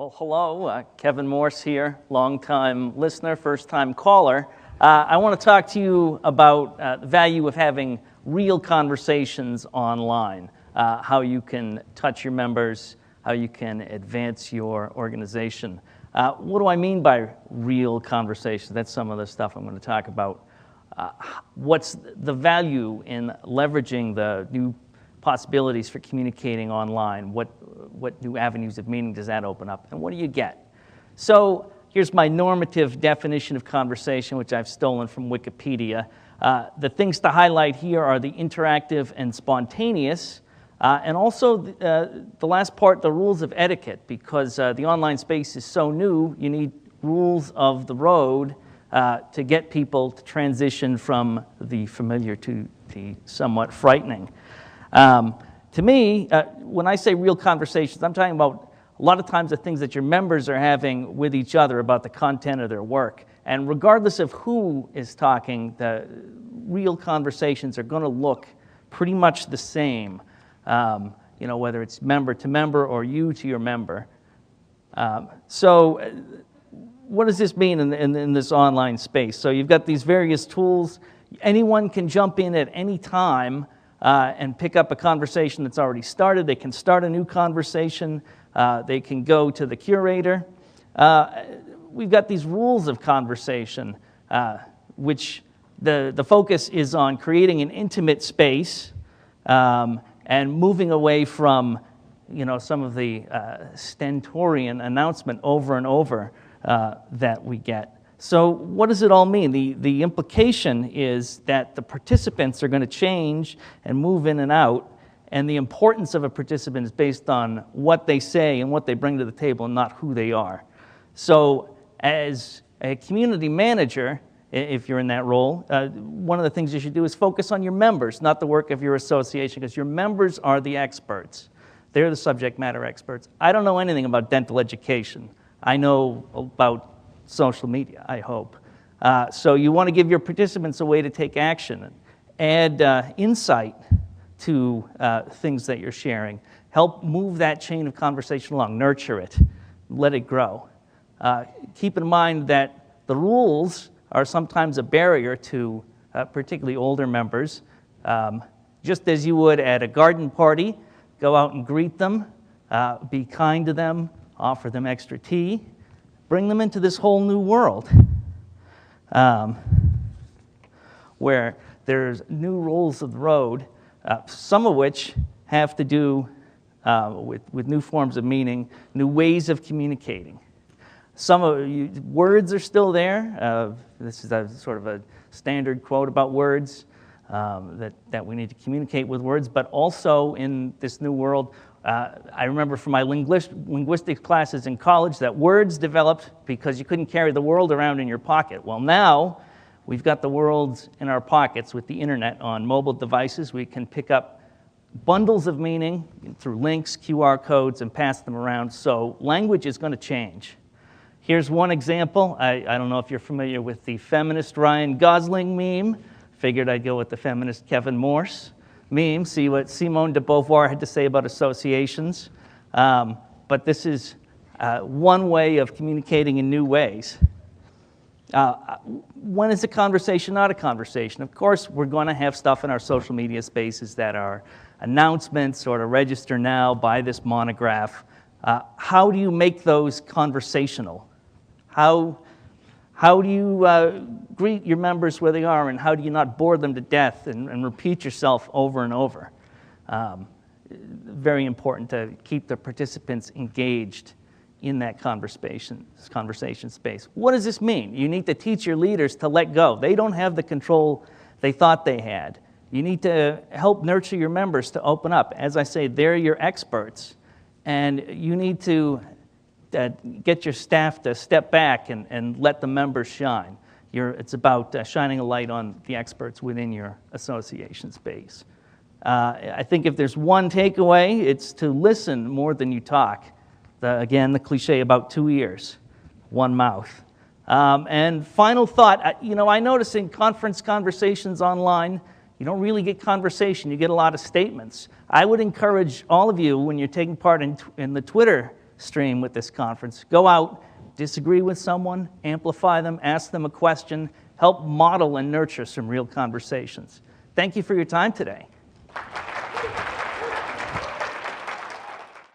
Well, hello, Kevin Morse here, longtime listener, first-time caller. I want to talk to you about the value of having real conversations online, how you can touch your members, how you can advance your organization. What do I mean by real conversations? That's some of the stuff I'm going to talk about. What's the value in leveraging the new possibilities for communicating online? What new avenues of meaning does that open up? And what do you get? So here's my normative definition of conversation, which I've stolen from Wikipedia. The things to highlight here are the interactive and spontaneous, and also the last part, the rules of etiquette, because the online space is so new, you need rules of the road to get people to transition from the familiar to the somewhat frightening. To me, when I say real conversations, I'm talking about a lot of times the things that your members are having with each other about the content of their work. And regardless of who is talking, the real conversations are going to look pretty much the same, whether it's member to member or you to your member. So what does this mean in this online space? So you've got these various tools. Anyone can jump in at any time and pick up a conversation that's already started. They can start a new conversation. They can go to the curator. We've got these rules of conversation, which the focus is on creating an intimate space and moving away from, some of the stentorian announcement over and over that we get. So what does it all mean? The implication is that the participants are going to change and move in and out, and the importance of a participant is based on what they say and what they bring to the table and not who they are. So as a community manager, if you're in that role, one of the things you should do is focus on your members, not the work of your association, because your members are the experts. They're the subject matter experts. I don't know anything about dental education. I know about social media, I hope. So you want to give your participants a way to take action, add insight to things that you're sharing, help move that chain of conversation along, nurture it, let it grow. Keep in mind that the rules are sometimes a barrier to particularly older members. Just as you would at a garden party, go out and greet them, be kind to them, offer them extra tea, bring them into this whole new world where there's new rules of the road, some of which have to do with new forms of meaning, new ways of communicating. Some of words are still there. This is a sort of a standard quote about words, that we need to communicate with words, but also in this new world, I remember from my linguistics classes in college that words developed because you couldn't carry the world around in your pocket. Well, now we've got the world in our pockets with the internet on mobile devices. We can pick up bundles of meaning through links, QR codes, and pass them around. So language is going to change. Here's one example. I don't know if you're familiar with the feminist Ryan Gosling meme. Figured I'd go with the feminist Kevin Morse meme, see what Simone de Beauvoir had to say about associations. But this is one way of communicating in new ways. When is a conversation not a conversation? Of course, we're going to have stuff in our social media spaces that are announcements or to register now, buy this monograph. How do you make those conversational? How do you greet your members where they are, and how do you not bore them to death and repeat yourself over and over? Very important to keep the participants engaged in that conversation space. What does this mean? You need to teach your leaders to let go. They don't have the control they thought they had. You need to help nurture your members to open up. As I say, they're your experts, and you need to get your staff to step back and let the members shine. It's about shining a light on the experts within your association space. I think if there's one takeaway, it's to listen more than you talk. Again, the cliche about 2 ears, 1 mouth. And final thought, I notice in conference conversations online, you don't really get conversation, you get a lot of statements. I would encourage all of you, when you're taking part in the Twitter stream with this conference. Go out, disagree with someone, amplify them, ask them a question, help model and nurture some real conversations. Thank you for your time today.